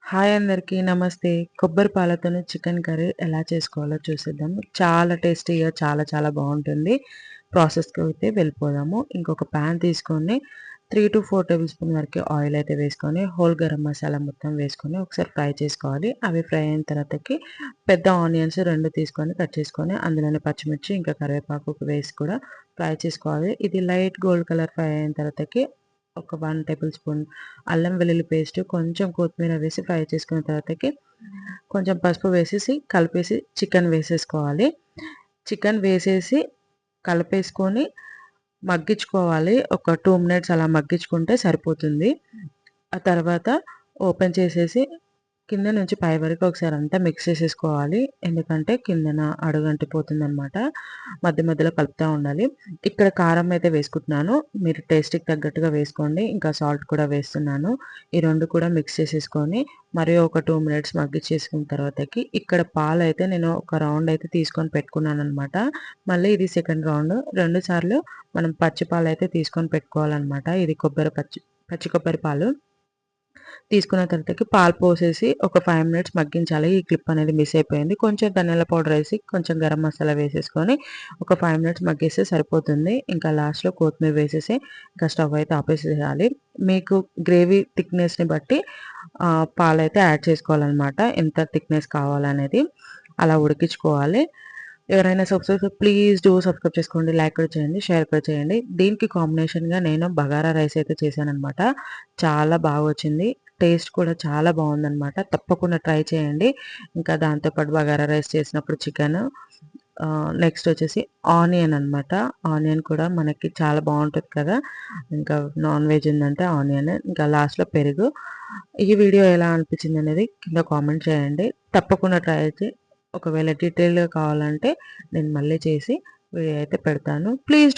Hi అందరికీ నమస్తే. కొబ్బరి పాలతోని చికెన్ కర్రీ ఎలా చేసుకోవాలో చూసేద్దాం. చాలా టేస్టీగా చాలా బావుంటుంది. ప్రాసెస్‌కి అయితే వెళ్ళిపోదాము. ఇంకొక పాన్ తీసుకొని 3-4 టేబుల్ స్పూన్ వరకు ఆయిల్ అయితే వేసుకొని, హోల్ గరం మసాలా మొత్తం వేసుకొని ఒకసారి ఫ్రై చేసుకోవాలి. అవి ఫ్రై అయిన తర్వాతకి పెద్ద ఆనియన్స్ 2 తీసుకొని కట్ చేసుకొని, అందులోనే పచ్చిమిర్చి ఇంకా కరివేపాకు వేసి కూడా ఫ్రై చేసుకోవాలి. ఇది లైట్ గోల్డ్ కలర్ ఫ్రై అయిన తర్వాతకి ఒక 1 టేబుల్ స్పూన్ అల్లం వెల్లుల్లి పేస్ట్, కొంచెం కొత్తిమీర వేసి ఫ్రై చేసుకున్న తర్వాతకి కొంచెం పసుపు వేసేసి కలిపేసి చికెన్ వేసేసుకోవాలి. చికెన్ వేసేసి కలిపేసుకొని మగ్గించుకోవాలి. ఒక 2 మినిట్స్ అలా మగ్గించుకుంటే సరిపోతుంది. ఆ తర్వాత ఓపెన్ చేసేసి కింద నుంచి పై వరకు ఒకసారి అంతా మిక్స్ చేసేసుకోవాలి. ఎందుకంటే కిందన అడుగంటిపోతుందనమాట. మధ్యలో కలుపుతా ఉండాలి. ఇక్కడ కారం అయితే వేసుకుంటున్నాను. మీరు టేస్ట్‌కి తగ్గట్టుగా వేసుకోండి. ఇంకా సాల్ట్ కూడా వేస్తున్నాను. ఈ 2 కూడా మిక్స్ చేసేసుకొని మరి ఒక 2 మినిట్స్ మగ్గిచ్చేసుకున్న తర్వాతకి ఇక్కడ పాలైతే నేను ఒక రౌండ్ అయితే తీసుకొని పెట్టుకున్నాననమాట. మళ్ళీ ఇది సెకండ్ రౌండ్. 2 సార్లు మనం పచ్చి పాలైతే తీసుకొని పెట్టుకోవాలనమాట. ఇది పచ్చి కొబ్బరి పాలు. తీసుకున్న తర్వాతకి పాలు పోసేసి ఒక 5 మినిట్స్ మగ్గించాలి. ఈ క్లిప్ అనేది మిస్ అయిపోయింది. కొంచెం ధనియాల పౌడర్ ఏసి, కొంచెం గరం మసాలా వేసేసుకొని ఒక 5 మినిట్స్ మగ్గేస్తే సరిపోతుంది. ఇంకా లాస్ట్‌లో కొత్తిమీర వేసేసి ఇంకా స్టవ్ అయితే ఆపేసేయాలి. మీకు గ్రేవీ థిక్‌నెస్‌ని బట్టి పాలైతే యాడ్ చేసుకోవాలనమాట. ఎంత థిక్‌నెస్ కావాలనేది. అలా ఉడికించుకోవాలి. ఎవరైనా ప్లీజ్ డూ సబ్స్క్రైబ్ చేసుకోండి. లైక్ కూడా చేయండి. షేర్ కూడా చేయండి. దీనికి కాంబినేషన్‌గా నేను బగారా రైస్ అయితే చేశాననమాట. చాలా బాగొచ్చింది. టేస్ట్ కూడా చాలా బావుందనమాట. తప్పకుండా ట్రై చేయండి. ఇంకా దాంతో పాటు బగారా రైస్ చేసినప్పుడు చికెను నెక్స్ట్ వచ్చేసి ఆనియన్ అనమాట. ఆనియన్ కూడా మనకి చాలా బావుంటది కదా! ఇంకా నాన్ వెజ్ ఉందంటే ఆనియన్. ఇంకా లాస్ట్‌లో పెరుగు. ఈ వీడియో ఎలా అనిపించిందనేది కింద కామెంట్ చేయండి. తప్పకుండా ట్రై ఒకవేళ డీటెయిల్‌గా కావాలంటే నేను మళ్ళీ చేసి వీడియో అయితే పెడతాను. Please do